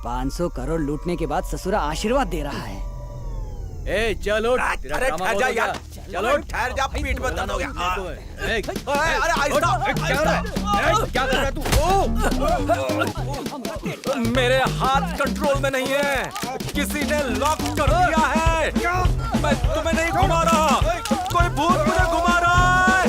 500 करोड़ लूटने के बाद ससुरा आशीर्वाद दे रहा है। ए चलो, अरे ठहर जा यार, चलो ठहर जा, पीठ में दर्द हो गया। अरे आहिस्ता, क्या कर रहा है तू? मेरे हाथ कंट्रोल में नहीं है, किसी ने लॉक कर दिया है। मैं तुम्हें नहीं घुमा रहा, कोई भूत मुझे घुमा रहा है।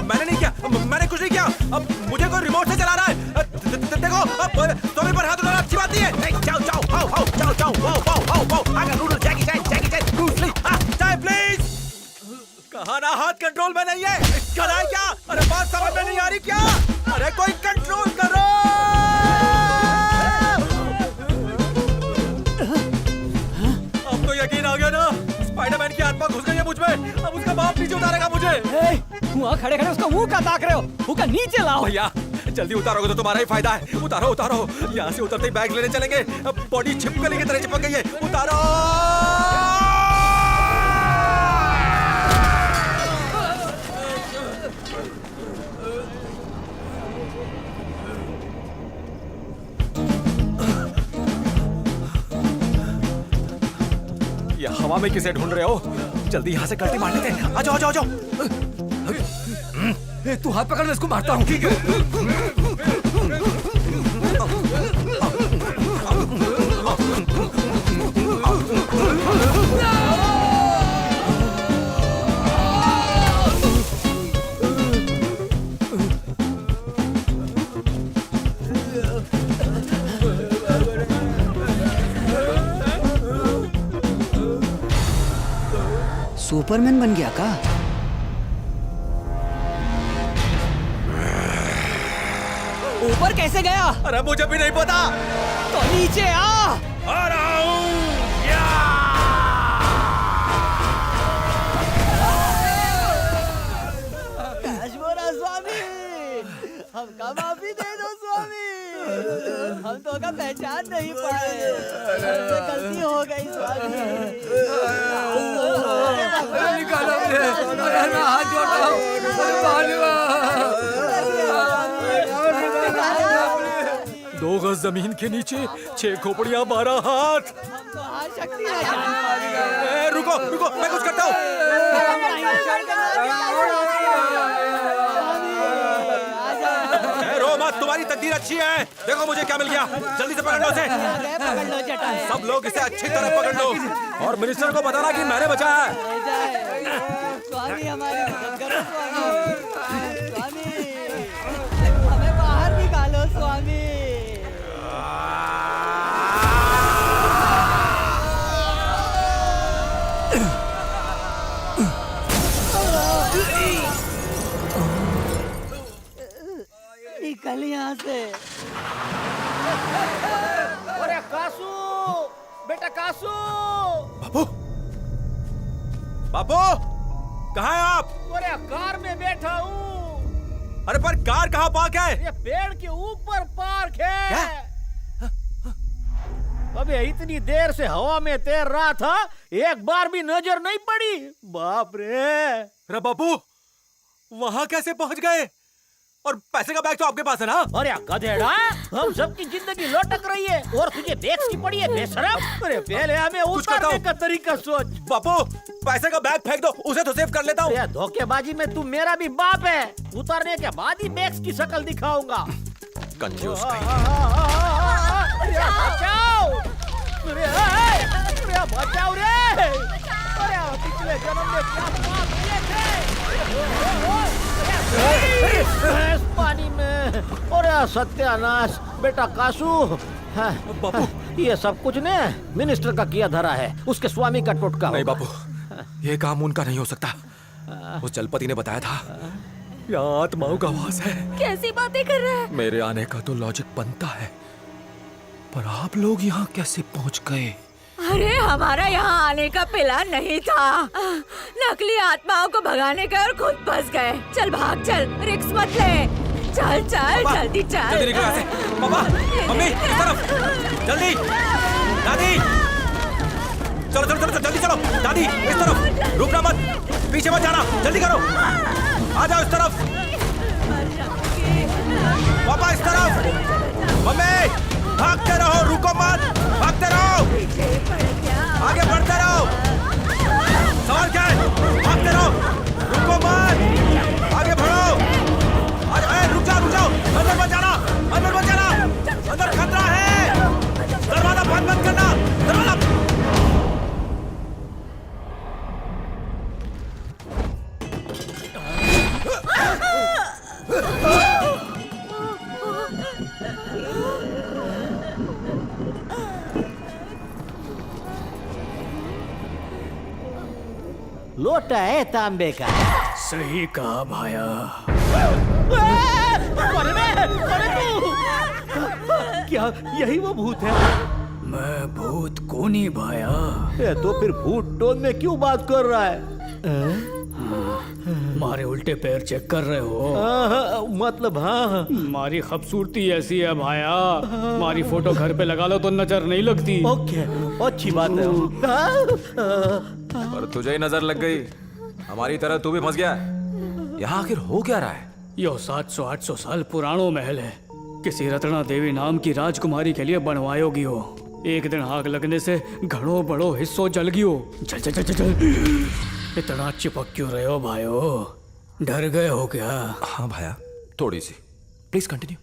मैंने नहीं किया, मैंने कुछ नहीं किया। अब मुझे कोई रिमोट से चला रहा है। देखो, तुम्हें पर हाथ उठाना अच्छी बात नहीं है। जाओ जाओ, आओ आओ, जाओ जाओ, वाओ वाओ वाओ वाओ। आगे नूडल, जैकी चैन, ब्रूस ली, चाय प्लीज। कहा ना हाथ कंट्रोल में नहीं है, क्या है क्या? अरे बात समझ में नहीं आ रही क्या? अरे कोई कंट्रोल करो। अब तो यकीन आ गया ना, स्पाइडरमैन की आत्मा घुस गई है मुझ में। अब उसका बाप नीचे उतारेगा मुझे। वहाँ खड़े खड़े उसका मुंह का ताक रहे हो, मुंह नीचे लाओ। भैया जल्दी उतारोगे तो तुम्हारा ही फायदा है। उतारो उतारो, यहाँ से उतरते ही बैग लेने चलेंगे। अब बॉडी छिपकली की तरह चिपक गई है। उतारो। ये हवा में किसे ढूंढ रहे हो? जल्दी यहाँ से कल्टी मार लेते हैं। आ जाओ आ जाओ आ जाओ। तू हाथ पकड़, मैं इसको मारता हूँ। ठीक है। सुपरमैन बन गया का? ऊपर कैसे गया? अरे मुझे भी नहीं पता। तो नीचे आ रहा हूँ। स्वामी, हमका माफी दे दो स्वामी, हम तो का पहचान नहीं पाए, हमसे गलती हो गई स्वामी। निकालो मुझे, अरे मैं हाथ जोड़ता हूँ। 2 गज जमीन के नीचे 6 खोपड़ियां 12 हाथ। रुको रुको, मैं कुछ करता हूँ। रो मत, तुम्हारी तकदीर अच्छी है। देखो मुझे क्या मिल गया, जल्दी से पकड़ लो उसे। सब लोग इसे अच्छी तरह पकड़ लो और मिनिस्टर को बताना कि मैंने बचाया है। स्वामी हमारी मदद करो स्वामी, हमें बाहर निकालो स्वामी। निकल यहाँ से। अरे कासू, बेटा कासू। बापू, बापू कहाँ है आप? अरे कार में बैठा हूँ। अरे पर कार कहाँ पार्क है? ये पेड़ के ऊपर पार्क है। क्या? अबे इतनी देर से हवा में तैर रहा था, एक बार भी नजर नहीं पड़ी। बाप रे। अरे बापू वहाँ कैसे पहुँच गए? और पैसे का बैग तो आपके पास है ना? अरे गधेड़ा, हम सबकी जिंदगी लटक रही है और तुझे बैग्स की पड़ी है बेशरम। अरे पहले हमें उतारने का तरीका सोच। बापू पैसे का बैग फेंक दो, उसे तो सेव कर लेता हूँ। धोखेबाजी में तू मेरा भी बाप है। उतारने के बाद ही बैग्स की शक्ल दिखाऊंगा। कंजूस बचाओ! अरे बचाओ रे! अरे पिछले जन्म में क्या पाप किए थे? पानी में। और सत्यानाश, बेटा कासू। बापू ये सब कुछ ने मिनिस्टर का किया धरा है, उसके स्वामी का टोटका। नहीं बापू, ये काम उनका नहीं हो सकता। उस जलपति ने बताया था यहाँ आत्माओं का वास है। कैसी बातें कर रहा है? मेरे आने का तो लॉजिक बनता है, पर आप लोग यहाँ कैसे पहुँच गए? अरे हमारा यहाँ आने का प्लान नहीं था। नकली आत्माओं को भगाने गए और खुद फंस गए। चल भाग, चल, रिस्क मत ले। चल चल जल्दी चल। जल्दी निकलो यहाँ से। पापा, मम्मी, इस तरफ, जल्दी। दादी, चलो चलो चलो जल्दी चलो। दादी दादी इस तरफ, रुकना मत, पीछे मत जाना, जल्दी करो, आ जाओ इस तरफ, पापा इस तरफ, मम्मी भागते रहो, रुको मत, भागते रहो, आगे बढ़ते रहो, सवाल क्या है, भागते रहो, रुको मत, आगे बढ़ो, अरे रुक जाओ, अंदर मत जाना, अंदर खतरा है, दरवाजा बंद मत करना, दरवाजा। लोटा है तांबे का। सही कहा भाया। अरे तू क्या यही वो भूत है? मैं भूत को नहीं भाया। ये तो फिर भूत टोन में क्यों बात कर रहा है? मारे उल्टे पैर चेक कर रहे हो? मतलब हाँ। मारी खूबसूरती ऐसी है भाया, मारी फोटो घर पे लगा लो तो नजर नहीं लगती। ओके, अच्छी बात है। पर तुझे ही नजर लग गई, हमारी तरह तू भी फंस गया। यहाँ आखिर हो क्या रहा है? यो 700-800 साल पुरानो महल है, किसी रत्ना देवी नाम की राजकुमारी के लिए बनवायो गयो। एक दिन आग लगने से घड़ो बड़ो हिस्सो जल गयो। चल चल चल चल चल। इतना चिपक क्यों रहे हो भाइयो? डर गए हो क्या? हाँ भाया, थोड़ी सी, प्लीज कंटिन्यू।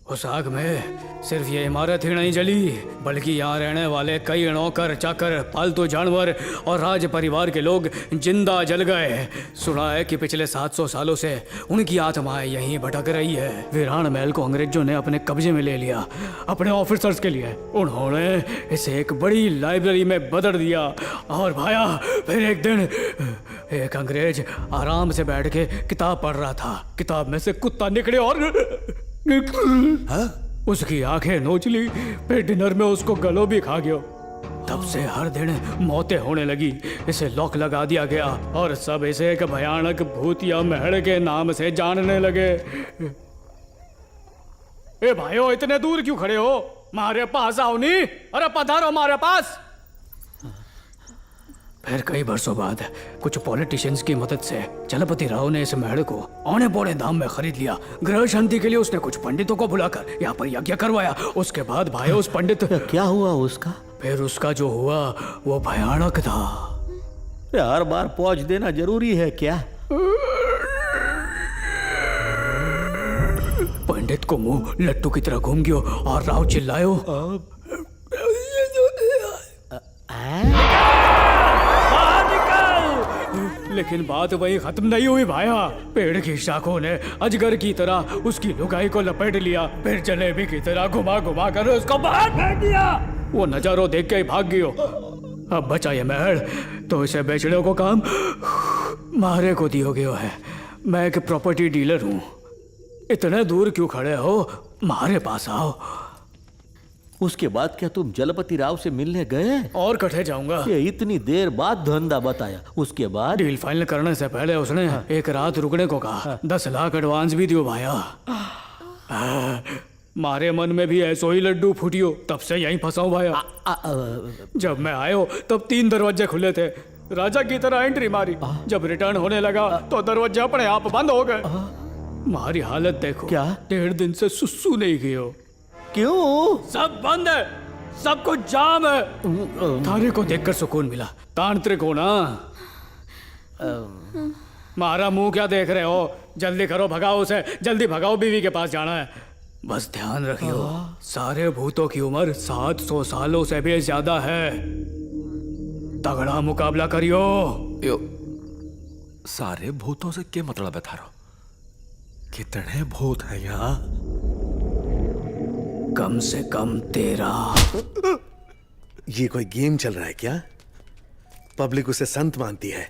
उस आग में सिर्फ ये इमारत ही नहीं जली, बल्कि यहाँ रहने वाले कई नौकर चाकर, पालतू जानवर और राज परिवार के लोग जिंदा जल गए। सुना है कि पिछले 700 सालों से उनकी आत्माएं यहीं भटक रही है। वीरान महल को अंग्रेजों ने अपने कब्जे में ले लिया, अपने ऑफिसर्स के लिए। उन्होंने इसे एक बड़ी लाइब्रेरी में बदल दिया। और भाया, फिर एक दिन एक अंग्रेज आराम से बैठ के किताब पढ़ रहा था। किताब में से कुत्ता निकले और उसकी आंखें नोच ली, फिर डिनर में उसको गलो भी खा गया। तब से हर दिन मौतें होने लगी। इसे लॉक लगा दिया गया और सब इसे एक भयानक भूतिया महल के नाम से जानने लगे। ए भाइयों, इतने दूर क्यों खड़े हो? मारे पास आओ नी, अरे पधारो मारे पास। फिर कई वर्षों बाद कुछ पॉलिटिशियंस की मदद से चलपति राव ने इस महल को औने पौने दाम में खरीद लिया। ग्रह शांति के लिए उसने कुछ पंडितों को बुलाकर यहाँ पर यज्ञ करवाया। उसके बाद भाई उस पंडित क्या हुआ उसका? फिर उसका जो हुआ वो भयानक था। हर बार पहुंच देना जरूरी है क्या? पंडित को मुंह लट्टू की तरह घूम गयो और राव चिल्लायो, लेकिन बात वही खत्म नहीं हुई भाया। पेड़ की शाखों ने अजगर की तरह उसकी लुगाई को लपेट लिया, फिर जलेबी की तरह घुमा घुमा कर उसको बाहर फेंक दिया। वो नजारो देख के ही भाग गयो। अब बचा ये महल तो इसे बेचने को काम मारे को दियो गयो है। मैं एक प्रॉपर्टी डीलर हूँ। इतने दूर क्यों खड़े हो? मारे पास आओ। उसके बाद क्या तुम जलपति राव से मिलने गए? और कटे जाऊंगा। ये इतनी देर बाद धंधा बताया, उसके बाद? डील फाइनल करने से पहले उसने एक रात रुकने को कहा। 10 लाख एडवांस भी दियो भाया। मारे मन में भी ऐसो ही लड्डू फूटियो, तब से यहीं फंसा हूं भाया। जब मैं आयो तब 3 दरवाजे खुले थे। राजा की तरह एंट्री मारी। जब रिटर्न होने लगा तो दरवाजे अपने आप बंद हो गए। मारी हालत देखो। क्या? 1.5 दिन से सुसु नहीं गयो। क्यों? सब बंद है, सब कुछ जाम है। थारे को देखकर सुकून मिला। तांत्रिक हो ना? मारा मुंह क्या देख रहे हो? जल्दी करो, भगाओ उसे, जल्दी भगाओ, बीवी के पास जाना है। बस ध्यान रखियो, सारे भूतों की उम्र 700 सालों से भी ज्यादा है। तगड़ा मुकाबला करियो। यो, सारे भूतों से क्या मतलब है थारो? कितने भूत हैं यहाँ? कम से कम 13। ये कोई गेम चल रहा है क्या? पब्लिक उसे संत मानती है,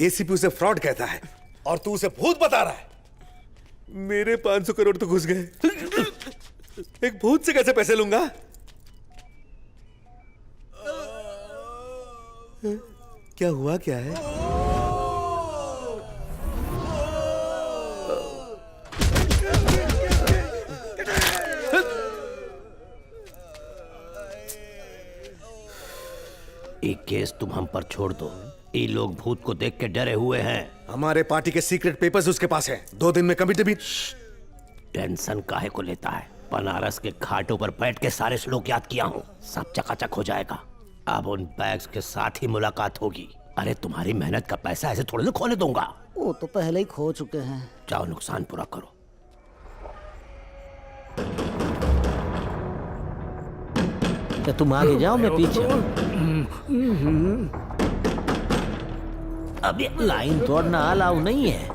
एसीपी उसे फ्रॉड कहता है, और तू उसे भूत बता रहा है। मेरे 500 करोड़ तो घुस गए। एक भूत से कैसे पैसे लूंगा? क्या हुआ क्या है? केस तुम हम पर छोड़ दो। ये लोग भूत को देख के डरे हुए हैं। हमारे पार्टी के सीक्रेट पेपर्स उसके पास हैं। 2 दिन में कमिटी भी। टेंशन काहे को लेता है? बनारस के घाटों पर बैठ के सारे श्लोक याद किया हूँ, सब चकाचक हो जाएगा। अब उन बैग्स के साथ ही मुलाकात होगी। अरे तुम्हारी मेहनत का पैसा ऐसे थोड़ी ना खोने दूंगा। वो तो पहले ही खो चुके हैं। जाओ नुकसान पूरा करो। तो तुम आगे जाओ, मैं पीछे। अब ये लाइन तोड़ना अलाउ नहीं है।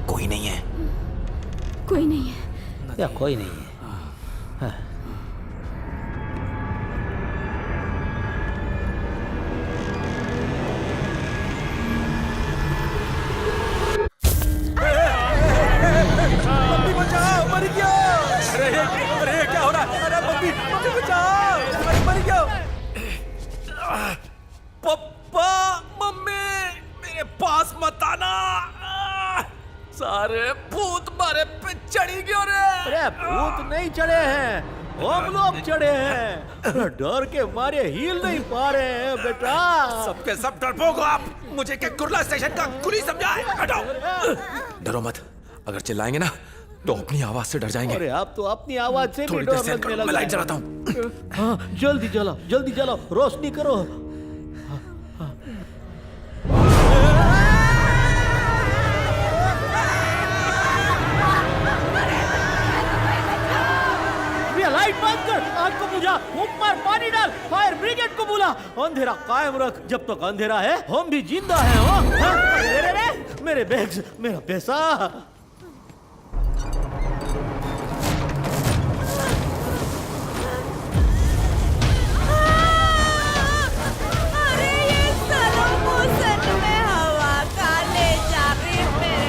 कोई नहीं है। कोई नहीं है। या कोई नहीं है। हाँ। मम्मी बचाओ, मर गया। अरे क्या हो रहा है? अरे मम्मी, मम्मी बचाओ, अरे मर गया। पापा, मम्मी, मेरे पास मत आना। सारे भूत मारे पे चढ़ी गए रे। अरे भूत नहीं चढ़े हैं, हम लोग चढ़े हैं। डर के मारे हिल नहीं पा रहे हैं बेटा। सबके सब डरपोक हो आप। मुझे क्या कुर्ला स्टेशन का कुली समझा है? हटाओ। डरो मत, अगर चिल्लाएंगे ना तो अपनी आवाज से डर जाएंगे। अरे आप तो अपनी आवाज से भी थोड़ी देर डर सहन लगने करो, लगा मैं लाइट है। जलाता हूँ। हाँ, जल्दी जलाओ, जल्दी जलाओ, रोशनी करो। लाइट बंद कर, आग को बुझा, ऊपर पानी डाल, फायर ब्रिगेड को बुला। अंधेरा कायम रख, जब तक अंधेरा है हम भी जिंदा हैं। हाँ? अरे, मेरे बैग्स, मेरा पैसा। अरे ये स्लो मोशन में हवा का ले जा रही मेरे।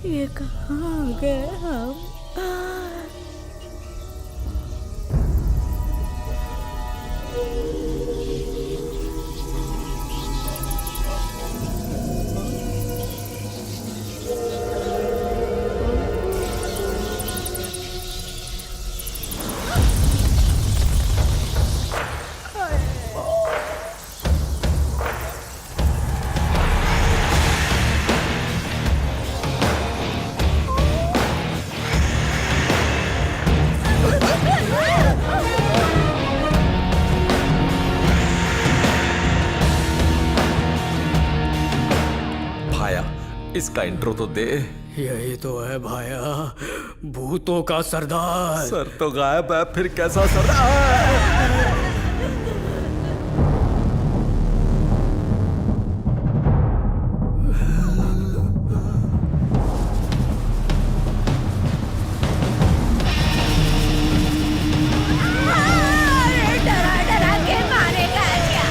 ये कहाँ गए हम? इसका इंट्रो तो दे। यही तो है भाया, भूतों का सरदार। सर तो गायब है, फिर कैसा सरदार? डरा डरा के मारेगा क्या?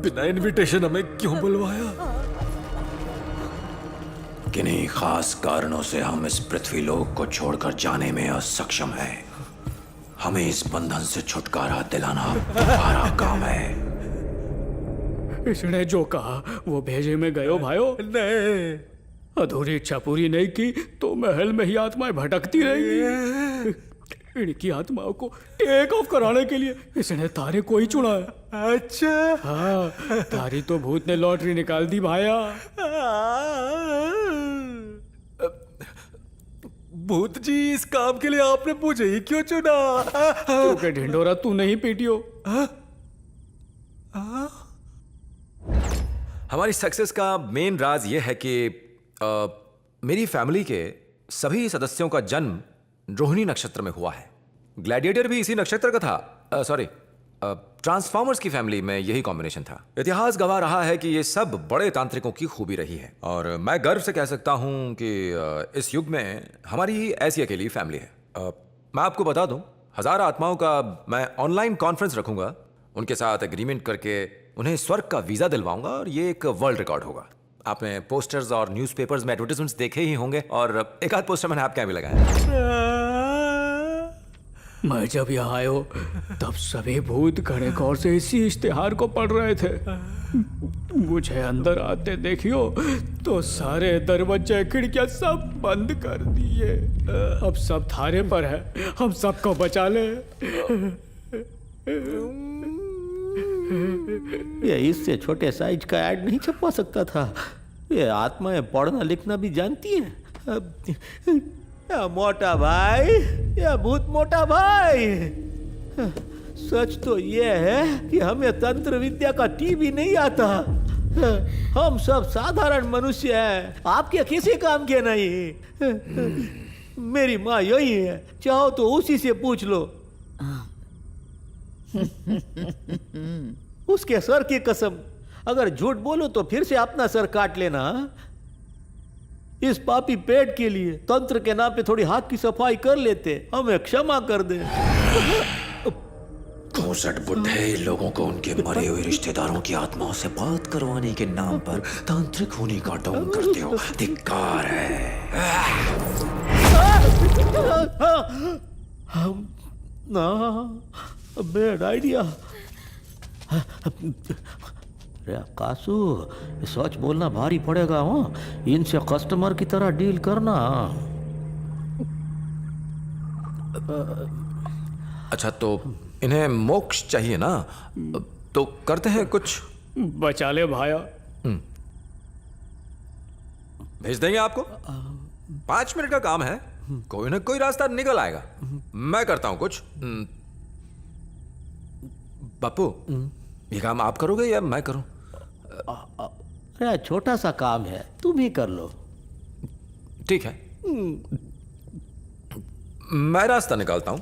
बिना इनविटेशन हमें क्यों बुलवाया? किन्हीं खास कारणों से हम इस पृथ्वी लोक को छोड़कर जाने में असक्षम हैं। हमें इस बंधन से छुटकारा दिलाना हमारा काम है। इसने जो कहा वो भेजे में गयो भायो। नहीं, अधूरी इच्छा पूरी नहीं की तो महल में ही आत्माएं भटकती रहेंगी। इनकी आत्माओं को टेक ऑफ कराने के लिए इसने तारे को ही चुना है। अच्छा। हाँ, तारी तो भूत ने लॉटरी निकाल दी भाया। भूत जी, इस काम के लिए आपने मुझे ही क्यों चुना? तू के ढिंडोरा तू नहीं पीटियो। हमारी सक्सेस का मेन राज यह है कि मेरी फैमिली के सभी सदस्यों का जन्म रोहिणी नक्षत्र में हुआ है। ग्लैडिएटर भी इसी नक्षत्र का था। सॉरी, ट्रांसफॉर्मर्स की फैमिली में यही कॉम्बिनेशन था। इतिहास गवाह रहा है कि ये सब बड़े तांत्रिकों की खूबी रही है, और मैं गर्व से कह सकता हूं कि इस युग में हमारी ऐसी अकेली फैमिली है। मैं आपको बता दूं, 1000 आत्माओं का मैं ऑनलाइन कॉन्फ्रेंस रखूंगा, उनके साथ एग्रीमेंट करके उन्हें स्वर्ग का वीजा दिलवाऊंगा, और ये एक वर्ल्ड रिकॉर्ड होगा। आपने पोस्टर्स और न्यूज़पेपर्स में एडवर्टाइजमेंट्स देखे ही होंगे, और एक आध पोस्टर मैंने आपके यहाँ भी लगाया। मैं जब यहाँ आयो तब सभी भूत घने गौर से इसी इश्तिहार को पढ़ रहे थे। मुझे अंदर आते देखियो तो सारे दरवाजे खिड़कियां सब बंद कर दिए। अब सब थारे पर है, हम सबको बचा ले। ये इससे छोटे साइज का ऐड नहीं छपवा सकता था। ये आत्माएं पढ़ना लिखना भी जानती है। या मोटा भाई, या भूत मोटा भाई, सच तो ये है कि हमें तंत्र विद्या का टी भी नहीं आता। हम सब साधारण मनुष्य हैं, आपके किसी काम के नहीं। मेरी माँ यही है, चाहो तो उसी से पूछ लो। उसके सर की कसम, अगर झूठ बोलो तो फिर से अपना सर काट लेना। इस पापी पेट के लिए तंत्र के नाम पे थोड़ी हाथ की सफाई कर लेते, हमें क्षमा कर दे। 64 बुढ़े लोगों को उनके मरे हुए रिश्तेदारों की आत्माओं से बात करवाने के नाम पर तांत्रिक होने का ढोंग करते हो, धिक्कार है। Bad idea. कासू, सच बोलना भारी पड़ेगा। हो इनसे कस्टमर की तरह डील करना। अच्छा, तो इन्हें मोक्ष चाहिए ना, तो करते हैं कुछ। बचा ले भाया। भेज देंगे आपको, 5 मिनट का काम है, कोई ना कोई रास्ता निकल आएगा। मैं करता हूं कुछ। बापू, ये काम आप करोगे या मैं करूं? अरे छोटा सा काम है, तुम ही कर लो। ठीक है, मैं रास्ता निकालता हूं।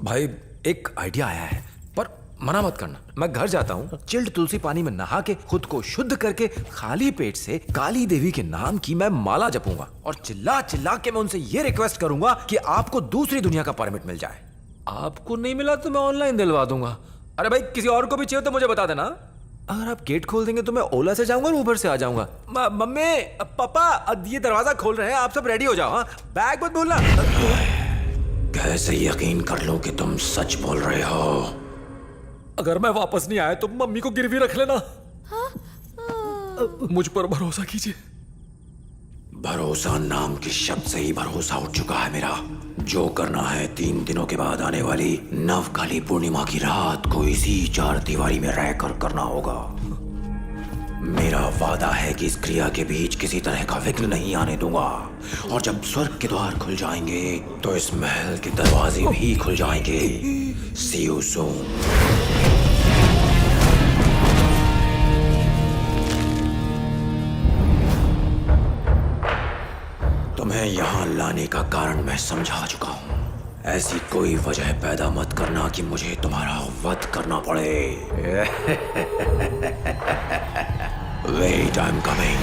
भाई, एक आइडिया आया है, पर मना मत करना। मैं घर जाता हूं, चिल्ड तुलसी पानी में नहा के खुद को शुद्ध करके खाली पेट से काली देवी के नाम की मैं माला जपूंगा, और चिल्ला चिल्ला के मैं उनसे ये रिक्वेस्ट करूंगा कि आपको दूसरी दुनिया का परमिट मिल जाए। आपको नहीं मिला तो मैं ऑनलाइन दिलवा दूंगा। अरे भाई, किसी और को भी चाहिए तो मुझे बता देना। अगर आप गेट खोल देंगे तो मैं ओला से जाऊंगा और ऊबर से आ जाऊंगा। मम्मी, पापा, ये दरवाजा खोल रहे हैं, आप सब रेडी हो जाओ। हाँ, बैग मत भूलना। कैसे यकीन कर लूं कि तुम सच बोल रहे हो? अगर मैं वापस नहीं आया तो मम्मी को गिरवी रख लेना। मुझ पर भरोसा कीजिए। भरोसा नाम के शब्द से ही भरोसा उठ चुका है मेरा। जो करना है 3 दिनों के बाद आने वाली नवकाली पूर्णिमा की रात को इसी 4 दीवारी में रहकर करना होगा। मेरा वादा है कि इस क्रिया के बीच किसी तरह का विघ्न नहीं आने दूंगा, और जब स्वर्ग के द्वार खुल जाएंगे तो इस महल के दरवाजे भी खुल जाएंगे। See you soon। तुम्हें यहाँ लाने का कारण मैं समझा चुका हूँ। ऐसी कोई वजह पैदा मत करना कि मुझे तुम्हारा वध करना पड़े। Wait, I'm coming।